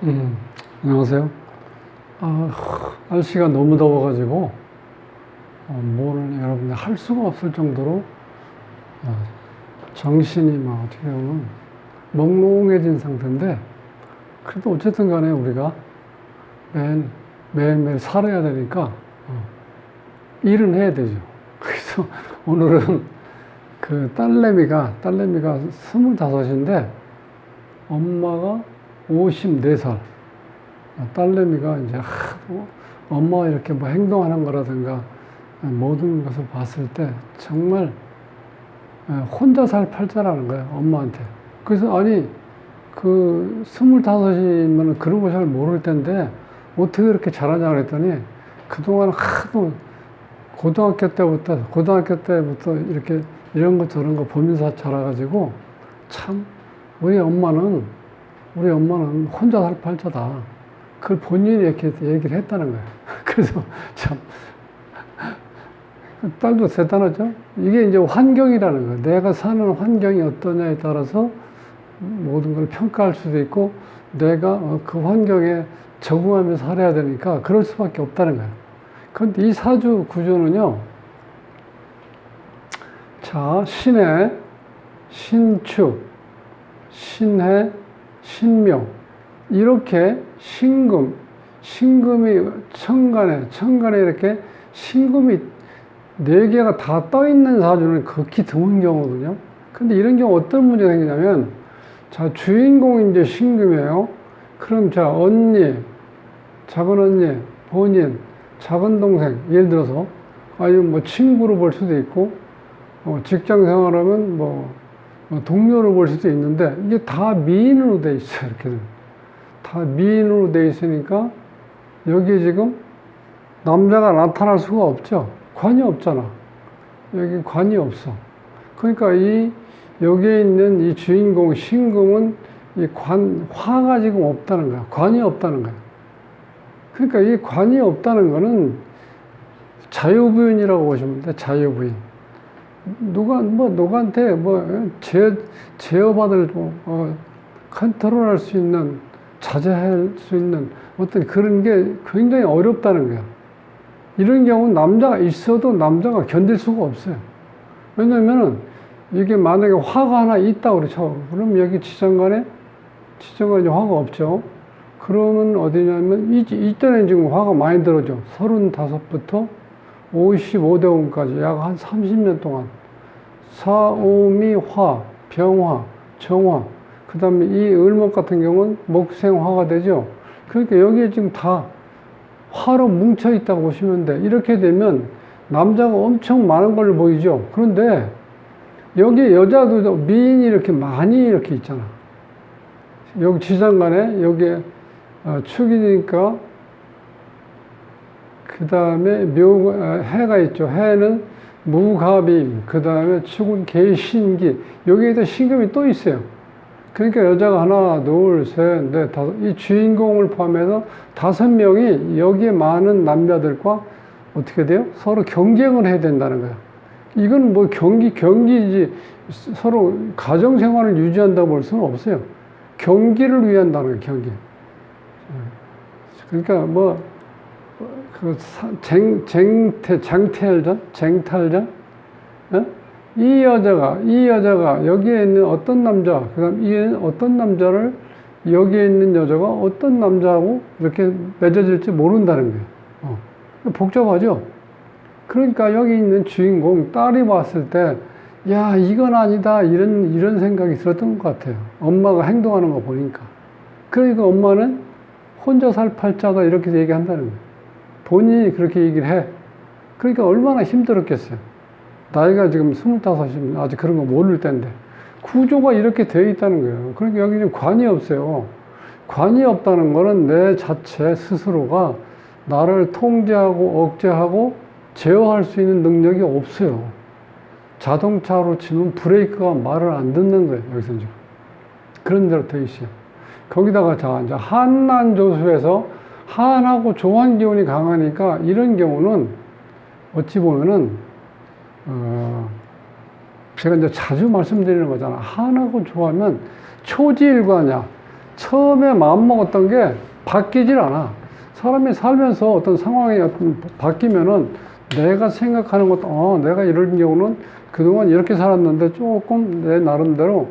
음, 안녕하세요. 날씨가 너무 더워가지고, 뭐를 여러분들 할 수가 없을 정도로, 어, 정신이 막 어떻게 보면 몽롱해진 상태인데, 그래도 어쨌든 간에 우리가 매일매일 살아야 되니까, 일은 해야 되죠. 그래서 오늘은 딸내미가 25인데, 엄마가 54살. 딸내미가 이제 하도 엄마가 이렇게 뭐 행동하는 거라든가 모든 것을 봤을 때 정말 혼자 살 팔자라는 거예요, 엄마한테. 그래서 아니, 25이면 그런 거 잘 모를 텐데 어떻게 그렇게 잘하냐 그랬더니 그동안 하도 고등학교 때부터 이렇게 이런 거 저런 거 보면서 자라가지고 참 우리 엄마는 혼자 살 팔자다. 그걸 본인이 이렇게 얘기를 했다는 거예요. 그래서 참, 딸도 대단하죠? 이게 이제 환경이라는 거예요. 내가 사는 환경이 어떠냐에 따라서 모든 걸 평가할 수도 있고, 내가 그 환경에 적응하면서 살아야 되니까 그럴 수밖에 없다는 거예요. 그런데 이 사주 구조는요, 자, 신해, 신축, 신해, 신묘, 이렇게 신금이 천간에 이렇게 신금이 4개가 다 떠 있는 사주는 극히 드문 경우거든요. 근데 이런 경우 어떤 문제가 생기냐면, 자, 주인공이 이제 신금이에요. 그럼 자, 작은 언니, 본인, 작은 동생, 예를 들어서, 아니면 뭐 친구로 볼 수도 있고, 직장 생활하면 동료로 볼 수도 있는데, 이게 다 미인으로 돼 있어요, 이렇게. 다 미인으로 돼 있으니까, 여기에 지금 남자가 나타날 수가 없죠. 관이 없잖아. 여기 관이 없어. 그러니까 여기에 있는 이 주인공 신금은 화가 지금 없다는 거야. 관이 없다는 거야. 그러니까 이 관이 없다는 거는 자유부인이라고 보시면 돼. 자유부인. 누구한테 제어받을, 컨트롤할 수 있는, 자제할 수 있는 어떤 그런 게 굉장히 어렵다는 거야. 이런 경우는 남자가 있어도 남자가 견딜 수가 없어요. 왜냐면은 이게 만약에 화가 하나 있다고 그러죠. 그럼 여기 지정간에 화가 없죠. 그러면 어디냐면 이때는 지금 화가 많이 들어죠. 35부터 55대운까지 약 한 30년 동안 사오미 화, 병화, 정화, 그 다음에 이 을목 같은 경우는 목생화가 되죠. 그러니까 여기에 지금 다 화로 뭉쳐 있다고 보시면 돼. 이렇게 되면 남자가 엄청 많은 걸로 보이죠. 그런데 여기 여자도 미인이 이렇게 많이 이렇게 있잖아. 여기 지장간에 여기에 축이니까 그 다음에 해가 있죠. 해는 무갑임, 그 다음에 축은 개신기. 여기에다 신금이 또 있어요. 그러니까 여자가 하나, 둘, 셋, 넷, 다섯, 이 주인공을 포함해서 5명이 여기에 많은 남자들과 어떻게 돼요? 서로 경쟁을 해야 된다는 거야. 이건 뭐 경기지, 서로 가정생활을 유지한다고 볼 수는 없어요. 경기를 위한다는 거예요, 경기. 그러니까 쟁탈전? 어? 이 여자가 여기에 있는 어떤 남자, 그 다음 이 어떤 남자를 여기에 있는 여자가 어떤 남자하고 이렇게 맺어질지 모른다는 거예요. 복잡하죠? 그러니까 여기 있는 주인공, 딸이 봤을 때, 야, 이건 아니다. 이런 생각이 들었던 것 같아요. 엄마가 행동하는 거 보니까. 그러니까 엄마는 혼자 살 팔자다. 이렇게 얘기한다는 거예요. 본인이 그렇게 얘기를 해. 그러니까 얼마나 힘들었겠어요. 나이가 지금 25이면 아직 그런 거 모를 때인데 구조가 이렇게 되어 있다는 거예요. 그러니까 여기 는 관이 없어요. 관이 없다는 거는 내 자체 스스로가 나를 통제하고 억제하고 제어할 수 있는 능력이 없어요. 자동차로 치면 브레이크가 말을 안 듣는 거예요. 여기서 지금 그런 대로 되어 있어요. 거기다가 이제 한난조수에서 한하고 조한 기운이 강하니까 이런 경우는 어찌 보면은 제가 이제 자주 말씀드리는 거잖아. 한하고 조하면 초지일관이야. 처음에 마음먹었던 게 바뀌질 않아. 사람이 살면서 어떤 상황이 바뀌면은 내가 생각하는 것도, 내가 이런 경우는 그동안 이렇게 살았는데 조금 내 나름대로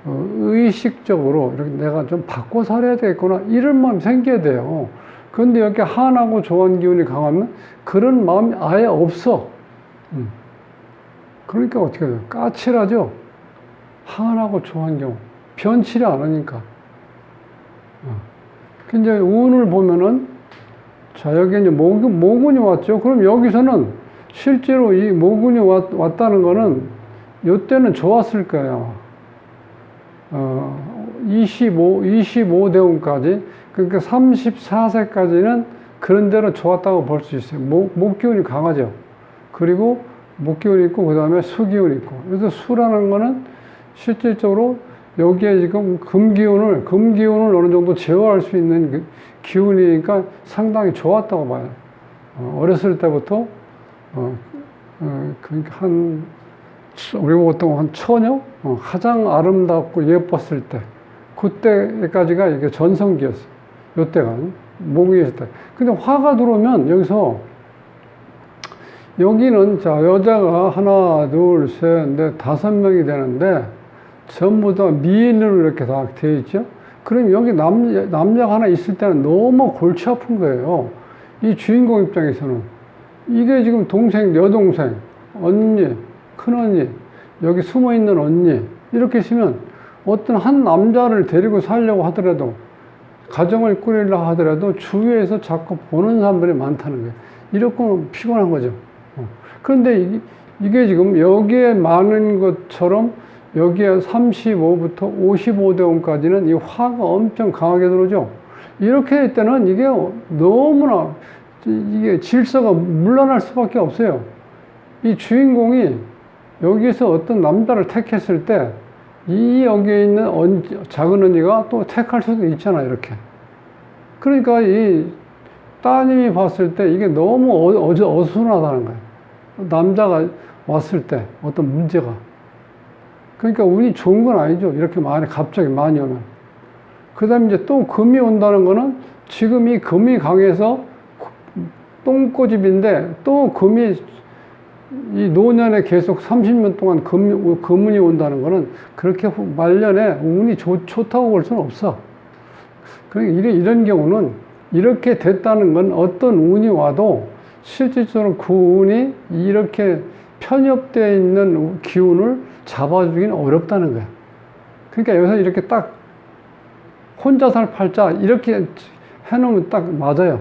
의식적으로 이렇게 내가 좀 바꿔 살아야 되겠구나. 이런 마음이 생겨야 돼요. 그런데 이렇게 한하고 조한 기운이 강하면 그런 마음이 아예 없어. 그러니까 어떻게 돼요? 까칠하죠? 한하고 조한 경우. 변치를 않으니까. 근데 운을 보면은, 자, 여기 이제 모군이 왔죠? 그럼 여기서는 실제로 이 모군이 왔다는 거는, 요때는 좋았을 거예요. 25대운까지. 그러니까 34세까지는 그런 대로 좋았다고 볼 수 있어요. 목기운이 강하죠. 그리고 목기운이 있고, 그 다음에 수기운이 있고. 그래서 수라는 거는 실질적으로 여기에 지금 금기운을 어느 정도 제어할 수 있는 그 기운이니까 상당히 좋았다고 봐요. 어렸을 때부터, 그러니까 우리가 보통 한 처녀? 가장 아름답고 예뻤을 때. 그때까지가 이게 전성기였어. 요때가. 목이 있을 때. 근데 화가 들어오면 여기는 자, 여자가 하나, 둘, 셋, 넷, 5명이 되는데 전부 다 미인으로 이렇게 다 되어 있죠. 그럼 여기 남자가 하나 있을 때는 너무 골치 아픈 거예요. 이 주인공 입장에서는. 이게 지금 동생, 여동생, 언니, 큰언니, 여기 숨어 있는 언니, 이렇게 있으면 어떤 한 남자를 데리고 살려고 하더라도, 가정을 꾸리려고 하더라도 주위에서 자꾸 보는 사람들이 많다는 거예요. 이렇게 피곤한 거죠. 그런데 이게 지금 여기에 많은 것처럼 여기에 35부터 55대운까지는 이 화가 엄청 강하게 들어오죠. 이렇게 될 때는 이게 너무나 이게 질서가 물러날 수밖에 없어요. 이 주인공이 여기서 어떤 남자를 택했을 때 이 여기에 있는 작은 언니가 또 택할 수도 있잖아, 이렇게. 그러니까 이 따님이 봤을 때 이게 너무 어수선하다는 거예요. 남자가 왔을 때 어떤 문제가. 그러니까 운이 좋은 건 아니죠. 이렇게 갑자기 많이 오면. 그 다음에 이제 또 금이 온다는 거는 지금 이 금이 강해서 똥꼬집인데 또 금이 이 노년에 계속 30년 동안 금운이 온다는 거는 그렇게 말년에 운이 좋다고 볼 수는 없어. 그러니까 이런 경우는 이렇게 됐다는 건 어떤 운이 와도 실질적으로 그 운이 이렇게 편협되어 있는 기운을 잡아주기는 어렵다는 거야. 그러니까 여기서 이렇게 딱 혼자 살 팔자 이렇게 해놓으면 딱 맞아요.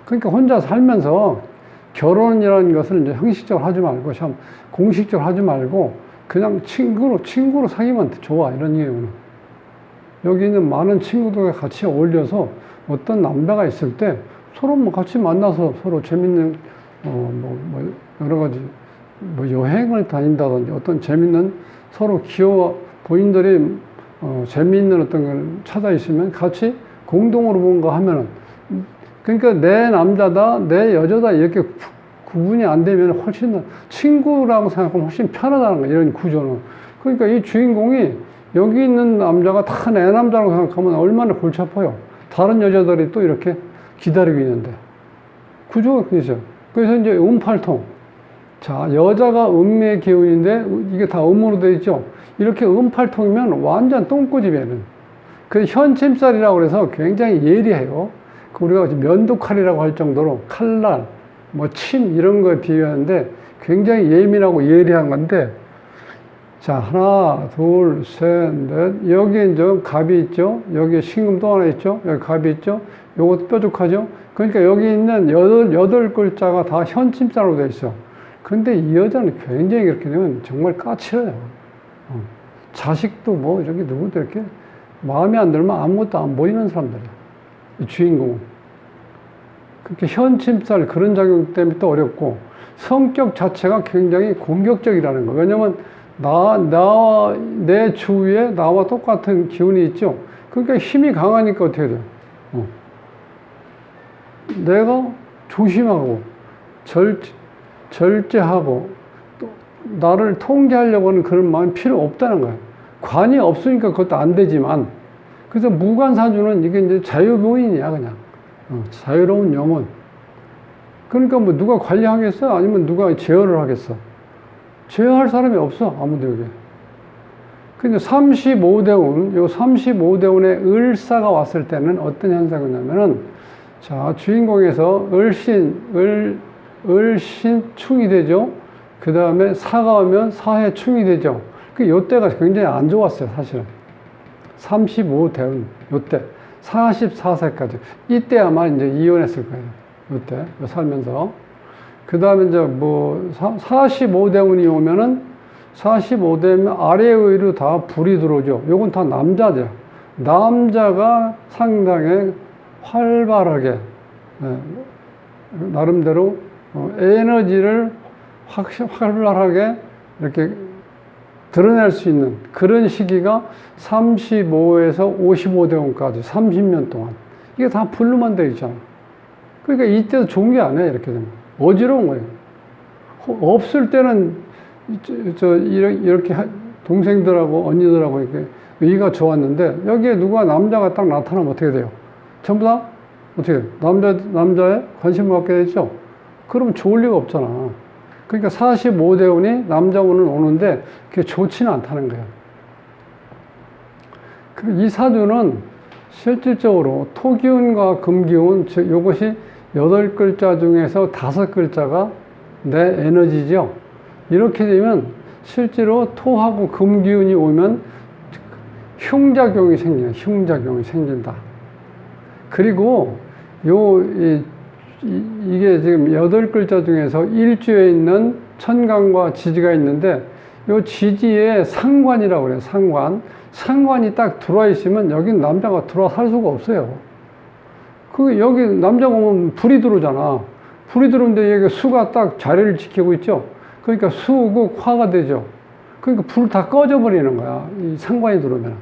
그러니까 혼자 살면서 결혼이라는 것을 이제 형식적으로 하지 말고, 참 공식적으로 하지 말고, 그냥 친구로 사귀면 좋아, 이런 이유는. 여기 있는 많은 친구들과 같이 어울려서 어떤 남자가 있을 때 서로 뭐 같이 만나서 서로 재밌는, 여러 가지, 여행을 다닌다든지 어떤 재밌는 서로 본인들이, 재미있는 어떤 걸 찾아 있으면 같이 공동으로 뭔가 하면은, 그러니까 내 남자다, 내 여자다, 이렇게 구분이 안 되면 훨씬 친구라고 생각하면 훨씬 편하다는 거야, 이런 구조는. 그러니까 이 주인공이 여기 있는 남자가 다 내 남자라고 생각하면 얼마나 골치 아파요. 다른 여자들이 또 이렇게 기다리고 있는데. 구조가 그죠. 그래서 이제 음팔통. 자, 여자가 음의 기운인데 이게 다 음으로 되어 있죠. 이렇게 음팔통이면 완전 똥꼬집이에요. 그 현침살이라고 해서 굉장히 예리해요. 우리가 면도칼이라고 할 정도로 칼날, 침 이런 거에 비유하는데 굉장히 예민하고 예리한 건데, 자, 하나, 둘, 셋, 넷. 여기 이제 갑이 있죠. 여기 신금 또 하나 있죠. 여기 갑이 있죠. 요것도 뾰족하죠. 그러니까 여기 있는 여덟 글자가 다 현침자로 되어 있어. 근데 이 여자는 굉장히 그렇게 되면 정말 까칠해요. 자식도 이렇게 누구도 이렇게 마음에 안 들면 아무것도 안 보이는 사람들이야. 이 주인공은. 그렇게 현침살 그런 작용 때문에 또 어렵고, 성격 자체가 굉장히 공격적이라는 거. 왜냐면 내 주위에 나와 똑같은 기운이 있죠. 그러니까 힘이 강하니까 어떻게 돼요? 내가 조심하고 절제하고 또 나를 통제하려고 하는 그런 마음이 필요 없다는 거예요. 관이 없으니까 그것도 안 되지만, 그래서 무관사주는 이게 이제 자유무인이야, 그냥. 자유로운 영혼. 그러니까 뭐 누가 관리하겠어? 아니면 누가 제어를 하겠어? 제어할 사람이 없어, 아무도 여기. 근데 35대운, 요 35대운에 을사가 왔을 때는 어떤 현상이냐면은, 자, 주인공에서 을신충이 되죠. 그 다음에 사가 오면 사해충이 되죠. 요때가 굉장히 안 좋았어요, 사실은. 35대운, 요때. 44세까지. 이때 아마 이제 이혼했을 거예요. 요때, 살면서. 그 다음에 이제 뭐, 45대운이 오면은 45대면 아래의 의로 다 불이 들어오죠. 요건 다 남자죠. 남자가 상당히 활발하게, 나름대로 에너지를 활발하게 이렇게 드러낼 수 있는 그런 시기가 35에서 55대운까지 30년 동안. 이게 다 불로만 되어 있잖아. 그러니까 이때도 좋은 게 아니야, 이렇게 되면. 어지러운 거예요. 없을 때는 이렇게 동생들하고 언니들하고 이렇게 의가 좋았는데, 여기에 누가 남자가 딱 나타나면 어떻게 돼요? 전부 다 어떻게 돼요? 남자에 관심을 갖게 되죠? 그러면 좋을 리가 없잖아. 그러니까 45대운이 남자운은 오는데 그게 좋지는 않다는 거예요. 이 사주는 실질적으로 토기운과 금기운, 즉 이것이 8글자 중에서 5글자가 내 에너지죠. 이렇게 되면 실제로 토하고 금기운이 오면 흉작용이 생긴다. 그리고 이게 지금 8글자 중에서 일주에 있는 천간과 지지가 있는데, 요 지지에 상관이라고 그래요. 상관이 딱 들어와 있으면 여긴 남자가 들어와 살 수가 없어요. 여기 남자가 오면 불이 들어오잖아. 불이 들어오는데 여기 수가 딱 자리를 지키고 있죠. 그러니까 수고 화가 되죠. 그러니까 불 다 꺼져 버리는 거야, 이 상관이 들어오면.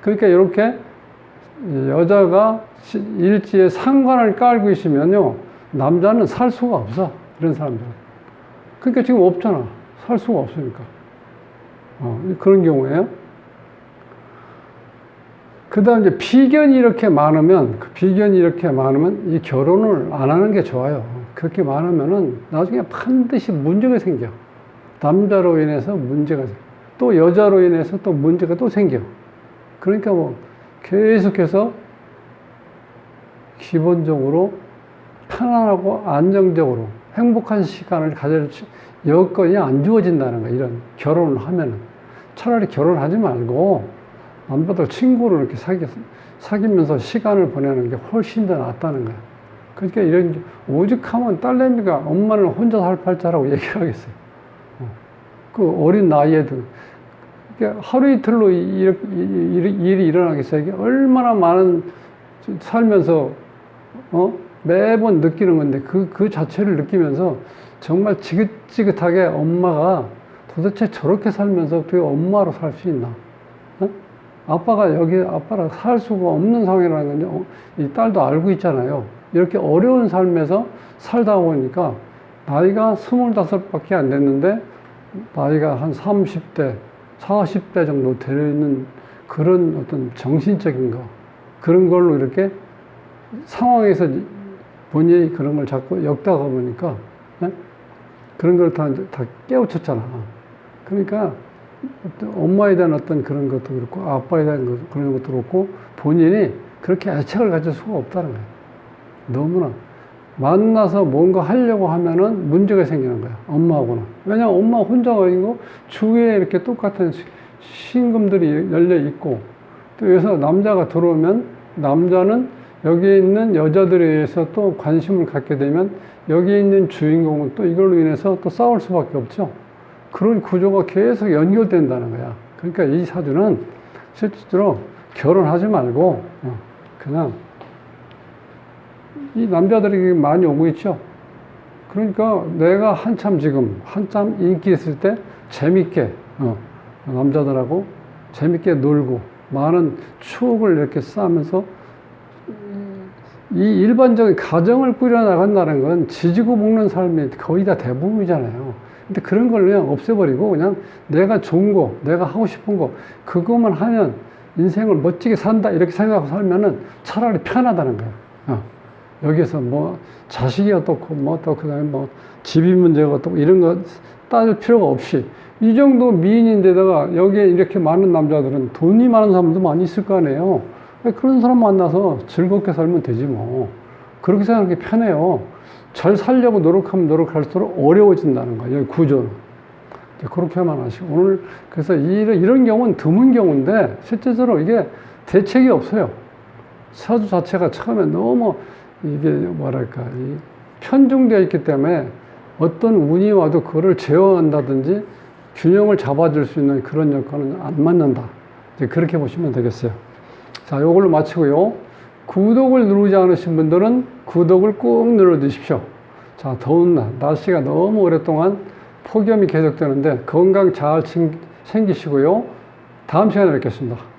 그러니까 이렇게 여자가 일지에 상관을 깔고 있으면요, 남자는 살 수가 없어, 이런 사람들은. 그러니까 지금 없잖아. 살 수가 없으니까. 그런 경우에요. 그 다음 이제 비견이 이렇게 많으면 이 결혼을 안 하는 게 좋아요. 그렇게 많으면은 나중에 반드시 문제가 생겨. 남자로 인해서 문제가 생겨. 또 여자로 인해서 또 문제가 또 생겨. 그러니까 뭐 계속해서 기본적으로 편안하고 안정적으로 행복한 시간을 가질 여건이 안 주어진다는 거야, 이런 결혼을 하면은. 차라리 결혼하지 말고 남자들 친구를 이렇게 사귀면서 시간을 보내는 게 훨씬 더 낫다는 거야. 그러니까 이런, 오죽하면 딸내미가 엄마는 혼자 살 팔자라고 얘기를 하겠어요. 그 어린 나이에도. 그러니까 하루 이틀로 일이 일어나겠어요. 이게 얼마나 많은 살면서, 매번 느끼는 건데, 그 자체를 느끼면서 정말 지긋지긋하게 엄마가 도대체 저렇게 살면서 어떻게 엄마로 살 수 있나? 아빠랑 살 수가 없는 상황이라는 건 이 딸도 알고 있잖아요. 이렇게 어려운 삶에서 살다 보니까 나이가 25밖에 안 됐는데 나이가 한 30대, 40대 정도 되는 그런 어떤 정신적인 거, 그런 걸로 이렇게 상황에서 본인이 그런 걸 자꾸 엮다가 보니까, 그런 걸 다 깨우쳤잖아. 그러니까 엄마에 대한 어떤 그런 것도 그렇고, 아빠에 대한 그런 것도 그렇고, 본인이 그렇게 애착을 가질 수가 없다는 거예요. 너무나. 만나서 뭔가 하려고 하면은 문제가 생기는 거야, 엄마하고는. 왜냐면 엄마 혼자가 아니고 주위에 이렇게 똑같은 신금들이 열려 있고, 또 여기서 남자가 들어오면 남자는 여기에 있는 여자들에 의해서 또 관심을 갖게 되면 여기에 있는 주인공은 또 이걸로 인해서 또 싸울 수밖에 없죠. 그런 구조가 계속 연결된다는 거야. 그러니까 이 사주는 실제로 결혼하지 말고 그냥, 이 남자들이 많이 오고 있죠. 그러니까 내가 한참 인기 있을 때 재밌게 남자들하고 재밌게 놀고 많은 추억을 이렇게 쌓으면서, 이 일반적인 가정을 꾸려나간다는 건 지지고 볶는 삶이 거의 다 대부분이잖아요. 근데 그런 걸 그냥 없애버리고 그냥 내가 좋은 거, 내가 하고 싶은 거, 그것만 하면 인생을 멋지게 산다 이렇게 생각하고 살면은 차라리 편하다는 거예요. 여기에서 뭐 자식이 어떻고 뭐 어떻고 그다음에 뭐 집이 문제가 어떻고 이런 거 따질 필요가 없이 이 정도 미인인데다가 여기에 이렇게 많은 남자들은 돈이 많은 사람도 많이 있을 거 아니에요. 그런 사람 만나서 즐겁게 살면 되지 뭐. 그렇게 생각하는 게 편해요. 잘 살려고 노력하면 노력할수록 어려워진다는 거예요. 여기 구조는. 그렇게만 하시고. 오늘 그래서 이런 경우는 드문 경우인데 실제적으로 이게 대책이 없어요. 사주 자체가 처음에 너무 이게 뭐랄까 편중되어 있기 때문에 어떤 운이 와도 그거를 제어한다든지 균형을 잡아줄 수 있는 그런 여건은 안 맞는다. 이제 그렇게 보시면 되겠어요. 자, 요걸로 마치고요. 구독을 누르지 않으신 분들은 구독을 꾹 눌러 주십시오. 자, 더운 날, 날씨가 너무 오랫동안 폭염이 계속되는데 건강 잘 챙기시고요. 다음 시간에 뵙겠습니다.